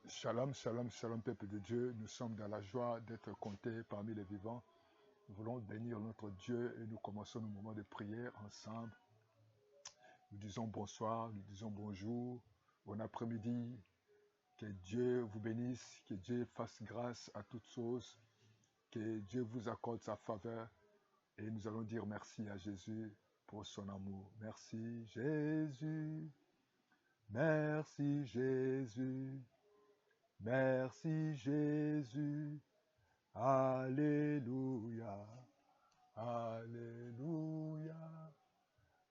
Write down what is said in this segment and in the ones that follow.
Shalom, shalom, shalom, peuple de Dieu. Nous sommes dans la joie d'être comptés parmi les vivants. Nous voulons bénir notre Dieu et nous commençons nos moments de prière ensemble. Nous disons bonsoir, nous disons bonjour, bon après-midi. Que Dieu vous bénisse, que Dieu fasse grâce à toutes choses, que Dieu vous accorde sa faveur. Et nous allons dire merci à Jésus pour son amour. Merci Jésus, merci Jésus, merci Jésus. Alléluia, Alléluia,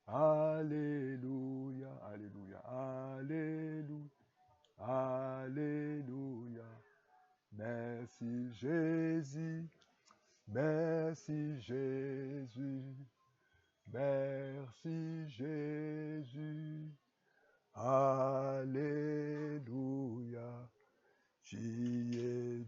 Alléluia, Alléluia, Alléluia, Alléluia. Merci Jésus, merci Jésus, merci Jésus. Alléluia. Tu es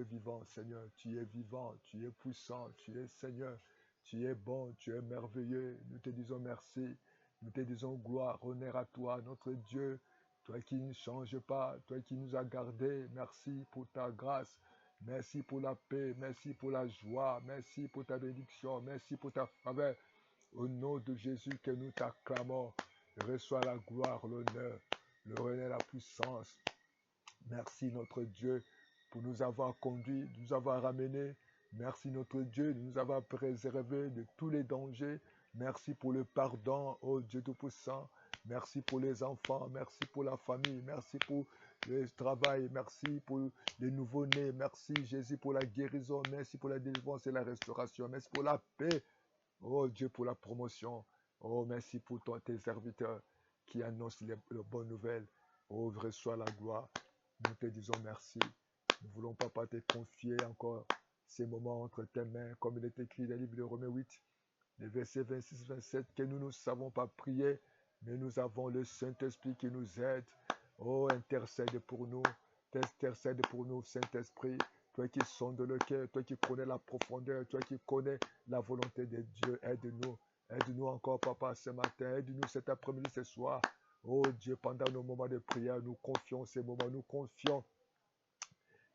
vivant Seigneur, tu es vivant, tu es puissant, tu es Seigneur, tu es bon, tu es merveilleux. Nous te disons merci, nous te disons gloire, honneur à toi, notre Dieu, toi qui ne changes pas, toi qui nous as gardés. Merci pour ta grâce, merci pour la paix, merci pour la joie, merci pour ta bénédiction, merci pour ta faveur. Au nom de Jésus que nous t'acclamons, reçois la gloire, l'honneur, le honneur, la puissance. Merci notre Dieu pour nous avoir conduits, nous avoir ramenés. Merci notre Dieu de nous avoir préservés de tous les dangers. Merci pour le pardon, ô Dieu Tout-Puissant. Merci pour les enfants, merci pour la famille, merci pour le travail, merci pour les nouveaux-nés, merci Jésus pour la guérison, merci pour la délivrance et la restauration, merci pour la paix, oh Dieu pour la promotion, oh merci pour tes serviteurs qui annoncent les bonnes nouvelles, oh reçois la gloire. Nous te disons merci. Nous voulons, Papa, te confier encore ces moments entre tes mains, comme il est écrit dans le livre de Romains 8, les versets 26-27, que nous ne savons pas prier, mais nous avons le Saint-Esprit qui nous aide. Oh, intercède pour nous, Saint-Esprit, toi qui sondes le cœur, toi qui connais la profondeur, toi qui connais la volonté de Dieu, aide-nous. Aide-nous encore, Papa, ce matin, aide-nous cet après-midi, ce soir. Oh Dieu, pendant nos moments de prière, nous confions ces moments, nous confions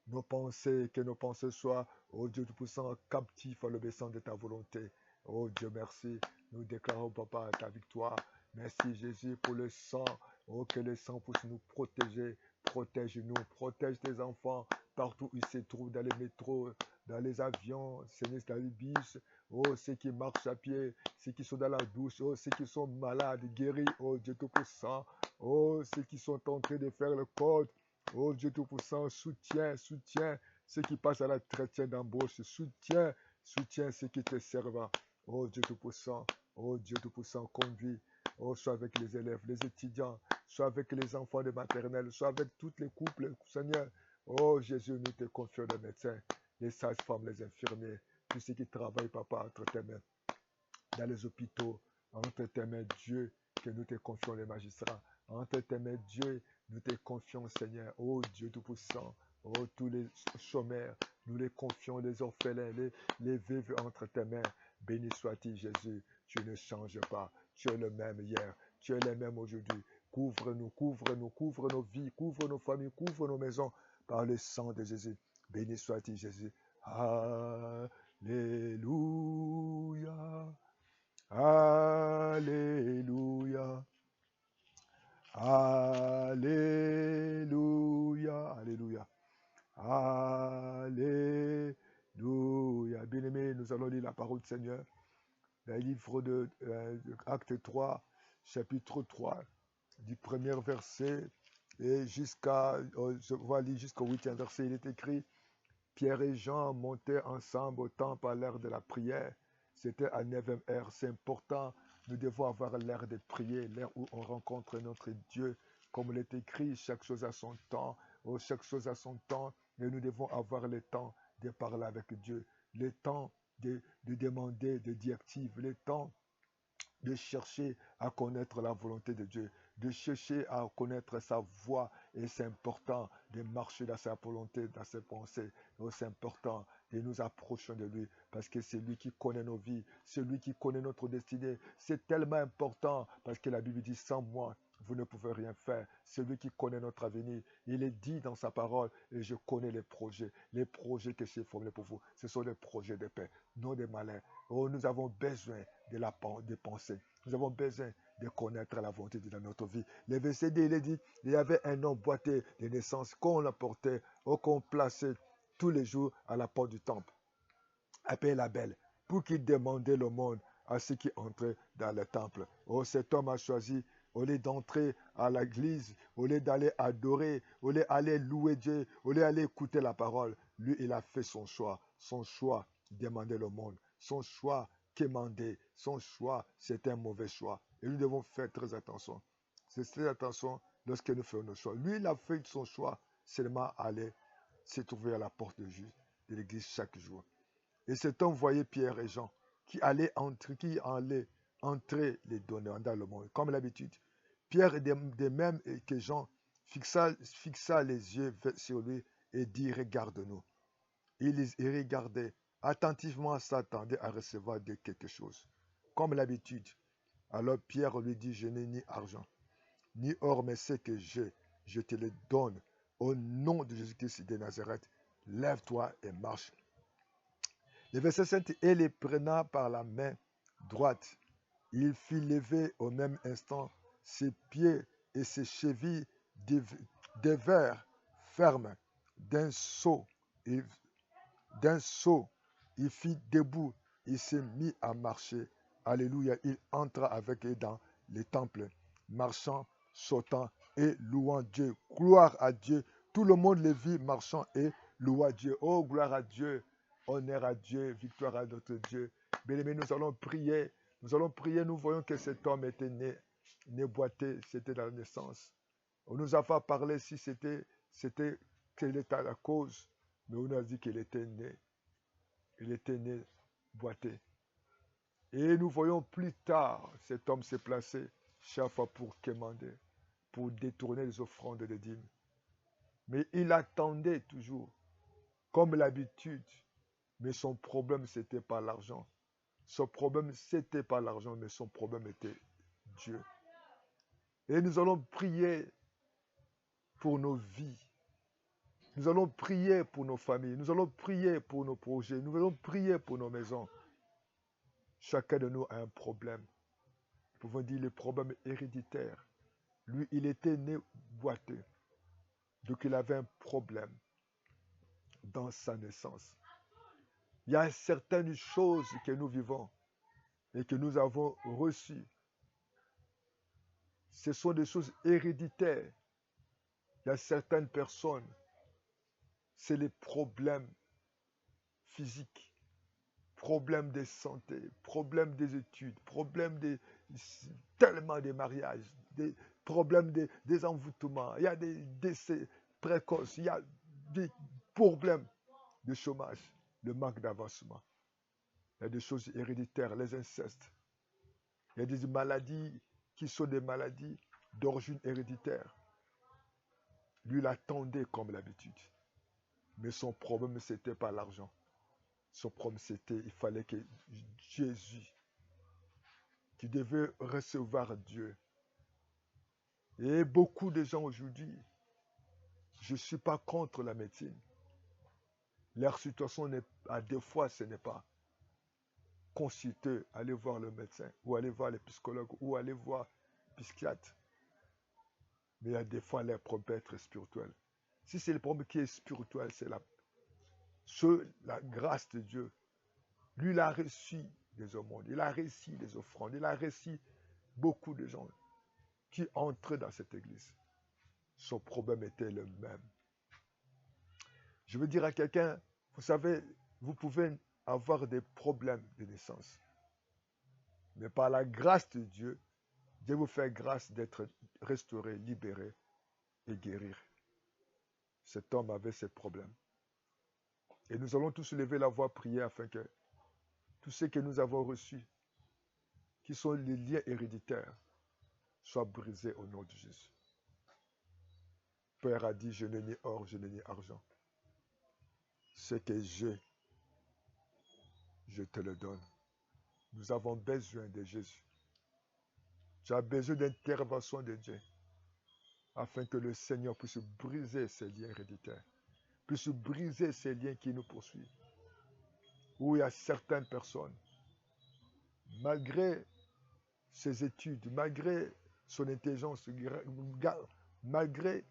nos pensées, que nos pensées soient, oh Dieu Tout-Puissant, captifs à l'obéissance de ta volonté. Oh Dieu, merci. Nous déclarons, Papa, ta victoire. Merci Jésus pour le sang. Oh, que le sang puisse nous protéger. Protège-nous, protège tes enfants partout où ils se trouvent, dans les métros, dans les avions, dans les bus. Oh, ceux qui marchent à pied, ceux qui sont dans la douche, oh, ceux qui sont malades, guéris, oh Dieu Tout-Puissant. Oh, ceux qui sont en train de faire le code. Oh Dieu Tout-Puissant, soutiens ceux qui passent à la chrétienne d'embauche, soutiens ceux qui te servent. Oh Dieu Tout-Puissant, oh Dieu Tout-Puissant, conduis. Oh, sois avec les élèves, les étudiants, sois avec les enfants de maternelle, sois avec tous les couples, Seigneur. Oh Jésus, nous te confions les médecins, les sages-femmes, les infirmiers, tous ceux qui travaillent, Papa, entre tes mains, dans les hôpitaux, entre tes mains, Dieu, que nous te confions les magistrats. Entre tes mains, Dieu, nous te confions, Seigneur. Oh Dieu Tout-Puissant, oh tous les chômeurs, nous les confions, les orphelins, les veuves entre tes mains. Béni sois-tu, Jésus. Tu ne changes pas. Tu es le même hier. Tu es le même aujourd'hui. Couvre-nous, couvre-nous, couvre nos vies, couvre nos familles, couvre nos maisons par le sang de Jésus. Béni sois-tu, Jésus. Alléluia. Alléluia. Alléluia. Alléluia. Alléluia. Bien-aimés, nous allons lire la parole du Seigneur. Le livre de Acte 3, chapitre 3, du premier verset et je vais lire jusqu'au 8e verset. Il est écrit: Pierre et Jean montaient ensemble au temple à l'heure de la prière. C'était à 9e heure. C'est important. Nous devons avoir l'heure de prier, l'heure où on rencontre notre Dieu. Comme il est écrit, chaque chose a son temps. Oh, chaque chose a son temps. Et nous devons avoir le temps de parler avec Dieu. Le temps de demander des directives. Le temps de chercher à connaître la volonté de Dieu, de chercher à connaître sa voix. Et c'est important de marcher dans sa volonté, dans ses pensées. Et c'est important de nous approcher de lui parce que c'est lui qui connaît nos vies, c'est lui qui connaît notre destinée. C'est tellement important parce que la Bible dit: sans moi, vous ne pouvez rien faire. C'est lui qui connaît notre avenir. Il est dit dans sa parole, et je connais les projets que j'ai formés pour vous. Ce sont des projets de paix, non des malins. Oh, nous avons besoin de penser. Nous avons besoin de connaître la volonté de notre vie. Le verset 2, il est dit, il y avait un homme boité de naissance qu'on apportait, ou qu'on plaçait tous les jours à la porte du temple, appelé la belle, pour qu'il demandait l'aumône à ceux qui entraient dans le temple. Oh, cet homme a choisi, au lieu d'entrer à l'église, au lieu d'aller adorer, au lieu d'aller louer Dieu, au lieu d'aller écouter la parole, lui, il a fait son choix. Son choix, demander l'aumône. Son choix, quémander. Son choix, c'est un mauvais choix. Et nous devons faire très attention. C'est très attention lorsque nous faisons nos choix. Lui, il a fait son choix seulement aller se trouver à la porte de l'église chaque jour. Et cet homme voyait Pierre et Jean qui allaient entrer les donneurs dans le monde. Comme d'habitude, Pierre, de même que Jean, fixa les yeux sur lui et dit, regarde-nous. Il regardait attentivement, s'attendait à recevoir de quelque chose. Comme l'habitude. Alors Pierre lui dit, je n'ai ni argent, ni or, mais ce que j'ai, je te le donne. Au nom de Jésus-Christ de Nazareth, lève-toi et marche. Le verset 7, et les prenant par la main droite, il fit lever au même instant ses pieds et ses chevilles devinrent fermes. D'un saut, il fit debout, il se mit à marcher. Alléluia, il entra avec eux dans le temple, marchant, sautant et louant Dieu. Gloire à Dieu. Tout le monde le vit marchant et louant Dieu. Oh, gloire à Dieu. Honneur à Dieu, victoire à notre Dieu. Bien-aimés, nous allons prier. Nous allons prier. Nous voyons que cet homme était né boité. C'était la naissance. On nous a pas parlé si quelle était la cause. Mais on a dit qu'il était né. Il était né boité. Et nous voyons plus tard, cet homme s'est placé chaque fois pour quémander, pour détourner les offrandes des dîmes. Mais il attendait toujours, comme l'habitude. Mais son problème, ce n'était pas l'argent. Son problème, ce n'était pas l'argent, mais son problème était Dieu. Et nous allons prier pour nos vies. Nous allons prier pour nos familles. Nous allons prier pour nos projets. Nous allons prier pour nos maisons. Chacun de nous a un problème. Nous pouvons dire le problème héréditaire. Lui, il était né boiteux. Donc, il avait un problème dans sa naissance. Il y a certaines choses que nous vivons et que nous avons reçues. Ce sont des choses héréditaires. Il y a certaines personnes, c'est les problèmes physiques, problèmes de santé, problèmes des études, problèmes tellement des mariages, des problèmes des envoûtements. Il y a des décès précoces, il y a des problèmes de chômage, le manque d'avancement. Il y a des choses héréditaires, les incestes. Il y a des maladies qui sont des maladies d'origine héréditaire. Lui, il attendait comme l'habitude. Mais son problème, ce n'était pas l'argent. Son problème, c'était il fallait que Jésus, qui devait recevoir Dieu. Et beaucoup de gens aujourd'hui, je ne suis pas contre la médecine. Leur situation, à deux fois, ce n'est pas consulter, aller voir le médecin, ou aller voir le psychologue, ou aller voir le psychiatre. Mais il y a des fois, les problèmes peuvent être spirituels. Si c'est le problème qui est spirituel, c'est la grâce de Dieu. Lui, il a reçu des aumônes, il a reçu des offrandes, il a reçu beaucoup de gens qui entraient dans cette église. Son problème était le même. Je veux dire à quelqu'un, vous savez, vous pouvez avoir des problèmes de naissance. Mais par la grâce de Dieu, Dieu vous fait grâce d'être restauré, libéré et guérir. Cet homme avait ses problèmes. Et nous allons tous lever la voix, prier afin que tout ce que nous avons reçu, qui sont les liens héréditaires, soient brisés au nom de Jésus. Père a dit, je n'ai ni or, je n'ai ni argent. Ce que j'ai, je te le donne. Nous avons besoin de Jésus. Tu as besoin d'intervention de Dieu. afin que le Seigneur puisse briser ces liens héréditaires, puisse briser ces liens qui nous poursuivent. Où il y a certaines personnes, malgré ses études, malgré son intelligence, malgré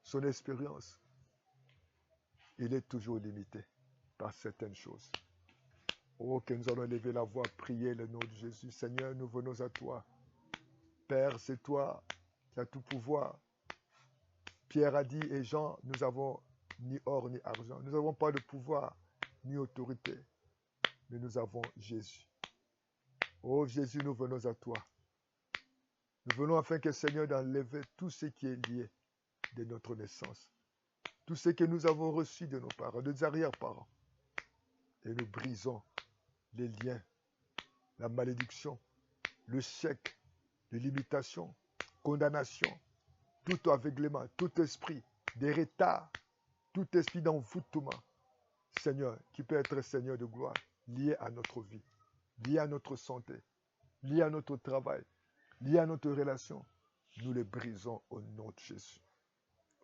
son expérience, il est toujours limité par certaines choses. Oh, que nous allons lever la voix, prier le nom de Jésus. Seigneur, nous venons à toi. Père, c'est toi qui as tout pouvoir. Pierre a dit, et Jean, nous n'avons ni or ni argent. Nous n'avons pas de pouvoir ni autorité, mais nous avons Jésus. Oh Jésus, nous venons à toi. Nous venons afin que Seigneur d'enlever tout ce qui est lié de notre naissance. Tout ce que nous avons reçu de nos parents, de nos arrière-parents. Et nous brisons les liens, la malédiction, le chèque, les limitations, condamnation, tout aveuglement, tout esprit de retard, tout esprit d'envoûtement, Seigneur, qui peut être Seigneur de gloire, lié à notre vie, lié à notre santé, lié à notre travail, lié à notre relation, nous les brisons au nom de Jésus.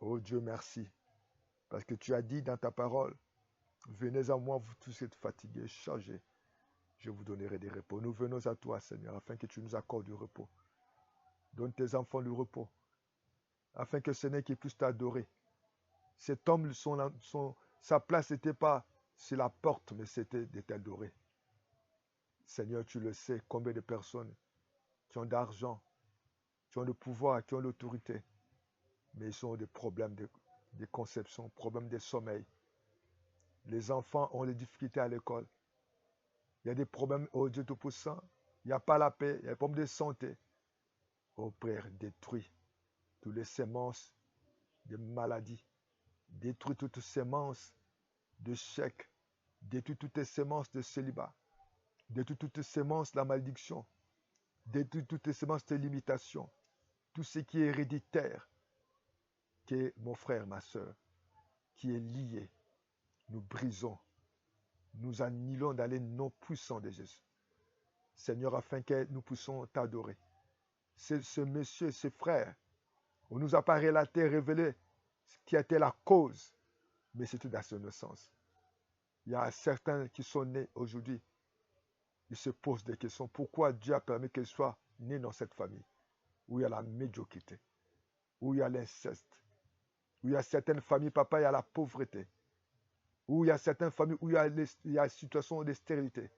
Oh Dieu, merci, parce que tu as dit dans ta parole, venez à moi, vous tous êtes fatigués, chargés, je vous donnerai des repos. Nous venons à toi, Seigneur, afin que tu nous accordes du repos. Donne tes enfants le repos, afin que Seigneur qu'ils puissent t'adorer. Cet homme, sa place n'était pas sur la porte, mais c'était de t'adorer. Seigneur, tu le sais, combien de personnes qui ont d'argent, qui ont le pouvoir, qui ont l'autorité, mais ils ont des problèmes de conception, problèmes de sommeil. Les enfants ont des difficultés à l'école. Il y a des problèmes, oh Dieu Tout-Puissant, il n'y a pas la paix, il y a des problèmes de santé. Oh Père, détruis toutes les semences de maladies, détruis toutes les semences de chèques, détruis toutes les semences de célibat, détruis toutes les semences de la malédiction, détruis toutes les semences de limitation, tout ce qui est héréditaire, qui est mon frère, ma soeur, qui est lié, nous brisons, nous annihilons dans les noms puissants de Jésus. Seigneur, afin que nous puissions t'adorer. Ce monsieur, ce frère, on ne nous a pas relaté, révélé ce qui était la cause, mais c'était dans son naissance. Il y a certains qui sont nés aujourd'hui, ils se posent des questions. Pourquoi Dieu a permis qu'ils soient nés dans cette famille où il y a la médiocrité, où il y a l'inceste, où il y a certaines familles, papa, il y a la pauvreté, où il y a certaines familles où il y a une situation de stérilité.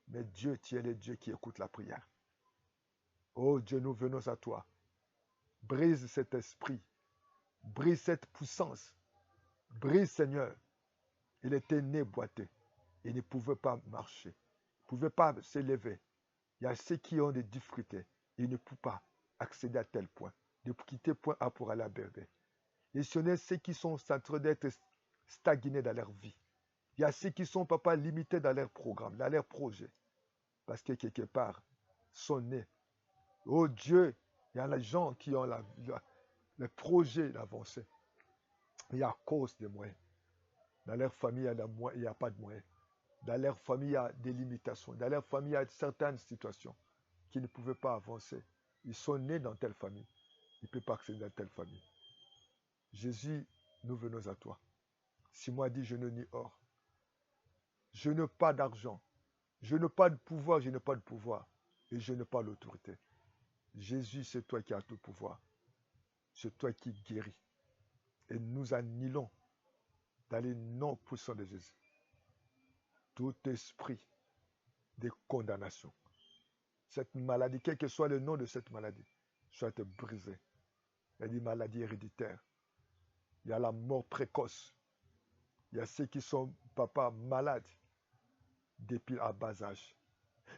Mais Dieu, tu es le Dieu qui écoute la prière. Oh Dieu, nous venons à toi. Brise cet esprit, brise cette puissance, brise Seigneur. Il était né boiteux, il ne pouvait pas marcher, il ne pouvait pas s'élever. Il y a ceux qui ont des difficultés, ils ne peuvent pas accéder à tel point, de quitter point A pour aller à Berger. Et ce n'est ceux qui sont en train d'être stagnés dans leur vie. Il y a ceux qui sont, papa, limités dans leur programme, dans leur projet. Parce que quelque part, sont nés. Oh Dieu, il y a des gens qui ont le projet d'avancer. Il y a à cause des moyens. Dans leur famille, il n'y a pas de moyens. Dans leur famille, il y a des limitations. Dans leur famille, il y a certaines situations qui ne pouvaient pas avancer. Ils sont nés dans telle famille. Ils ne peuvent pas accéder à telle famille. Jésus, nous venons à toi. Si moi dit, je ne nie or. Je n'ai pas d'argent. Je n'ai pas de pouvoir, je n'ai pas de pouvoir. Et je n'ai pas l'autorité. Jésus, c'est toi qui as tout pouvoir. C'est toi qui guéris. Et nous annihilons dans les noms puissants de Jésus tout esprit de condamnation. Cette maladie, quel que soit le nom de cette maladie, soit brisée. Il y a des maladies héréditaires. Il y a la mort précoce. Il y a ceux qui sont, papa, malades depuis à bas âge.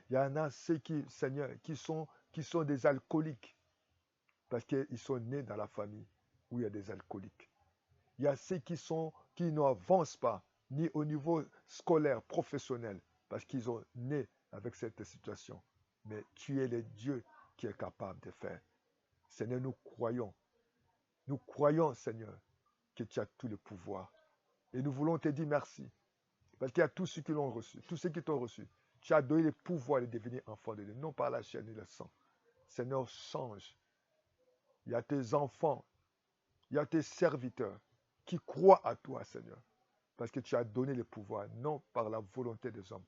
Il y en a ceux qui, Seigneur, qui sont des alcooliques parce qu'ils sont nés dans la famille où il y a des alcooliques. Il y a ceux qui n'avancent pas ni au niveau scolaire, professionnel, parce qu'ils ont né avec cette situation. Mais tu es le Dieu qui est capable de faire. Seigneur, nous croyons, Seigneur, que tu as tout le pouvoir. Et nous voulons te dire merci. Parce qu'il y a tous ceux qui l'ont reçu, tous ceux qui t'ont reçu. Tu as donné le pouvoir de devenir enfant de Dieu, non par la chair ni le sang. Seigneur, change Il y a tes enfants, il y a tes serviteurs qui croient à toi, Seigneur, parce que tu as donné le pouvoir, non par la volonté des hommes,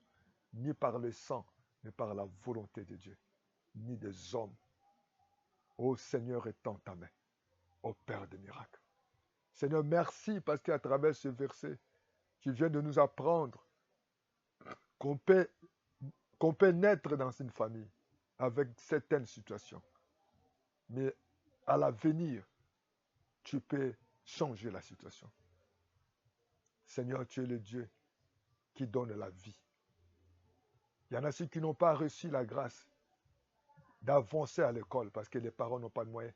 ni par le sang, mais par la volonté de Dieu, ni des hommes. Ô Seigneur, étends ta main, ô Père des miracles. Seigneur, merci parce qu'à travers ce verset, tu viens de nous apprendre qu'on peut, qu'on peut naître dans une famille avec certaines situations. Mais à l'avenir, tu peux changer la situation. Seigneur, tu es le Dieu qui donne la vie. Il y en a ceux qui n'ont pas reçu la grâce d'avancer à l'école parce que les parents n'ont pas de moyens.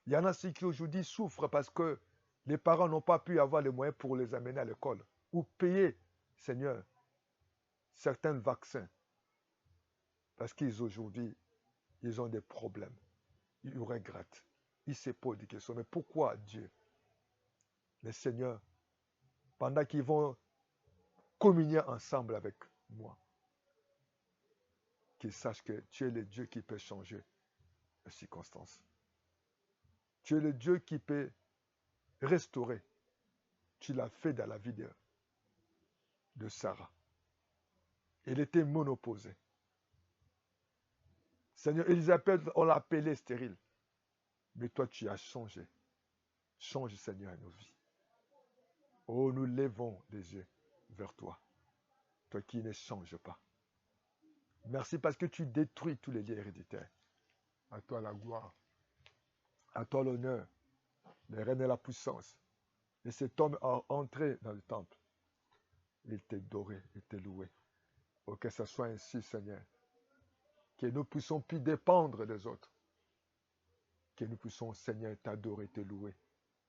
Il y en a ceux qui aujourd'hui souffrent parce que les parents n'ont pas pu avoir les moyens pour les amener à l'école ou payer, Seigneur, certains vaccins parce qu'ils aujourd'hui, ils ont des problèmes. Ils regrettent. Ils se posent des questions. Mais pourquoi Dieu? Mais Seigneur, pendant qu'ils vont communier ensemble avec moi, qu'ils sachent que tu es le Dieu qui peut changer les circonstances. Tu es le Dieu qui peut restaurer. Tu l'as fait dans la vie de Sarah. Elle était monoposée. Seigneur, Élisabeth, on l'a appelée stérile. Mais toi, tu as changé. Change, Seigneur, nos vies. Oh, nous levons les yeux vers toi. Toi qui ne changes pas. Merci parce que tu détruis tous les liens héréditaires. À toi la gloire. À toi l'honneur. Le règne et la puissance. Et cet homme a entré dans le temple. Il t'est doré, il t'est loué. Oh, que ce soit ainsi, Seigneur. Que nous puissions plus dépendre des autres. Que nous puissions, Seigneur, t'adorer, te louer.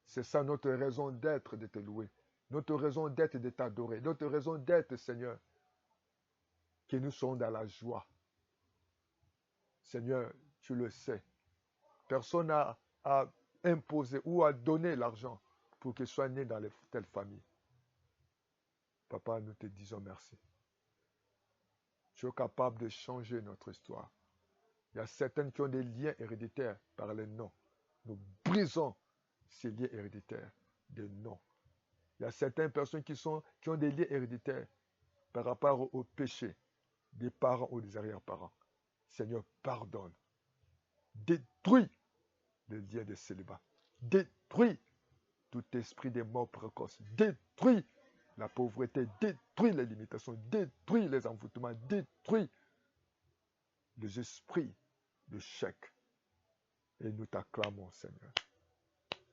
C'est ça notre raison d'être, de te louer. Notre raison d'être, de t'adorer. Notre raison d'être, Seigneur. Que nous soyons dans la joie. Seigneur, tu le sais. Personne n'a imposé ou a donné l'argent pour qu'il soit né dans telle famille. Papa, nous te disons merci. Tu es capable de changer notre histoire. Il y a certaines qui ont des liens héréditaires par les noms. Nous brisons ces liens héréditaires de noms. Il y a certaines personnes qui ont des liens héréditaires par rapport au péché des parents ou des arrière-parents. Seigneur, pardonne. Détruis le lien de célibat. Détruis tout esprit des morts précoces. Détruis la pauvreté. Détruis les limitations. Détruis les envoûtements. Détruis les esprits de chèque. Et nous t'acclamons, Seigneur.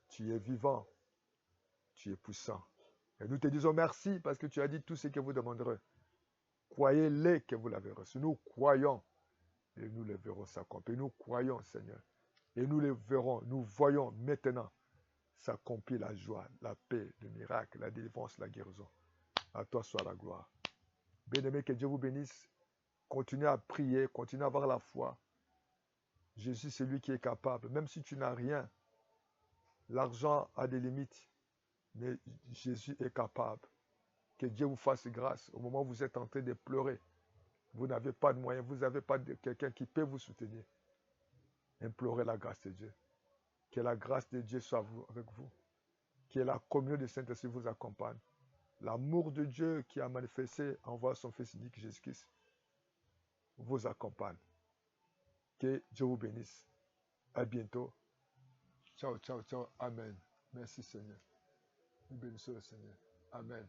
Tu es vivant. Tu es puissant. Et nous te disons merci parce que tu as dit tout ce que vous demanderez. Croyez-les que vous l'avez reçu. Nous croyons et nous les verrons s'accomplir. Nous croyons, Seigneur. Et nous les verrons, nous voyons maintenant s'accomplir la joie, la paix, le miracle, la délivrance, la guérison. À toi soit la gloire. Bien-aimé, que Dieu vous bénisse. Continuez à prier, continuez à avoir la foi. Jésus, c'est lui qui est capable. Même si tu n'as rien, l'argent a des limites, mais Jésus est capable. Que Dieu vous fasse grâce au moment où vous êtes en train de pleurer. Vous n'avez pas de moyens, vous n'avez pas de quelqu'un qui peut vous soutenir. Implorez la grâce de Dieu. Que la grâce de Dieu soit avec vous. Que la communion du Saint-Esprit vous accompagne. L'amour de Dieu qui a manifesté en voie son Fils unique Jésus-Christ vous accompagne. Que Dieu vous bénisse. À bientôt. Ciao, ciao, ciao. Amen. Merci Seigneur. Nous bénissons le Seigneur. Amen.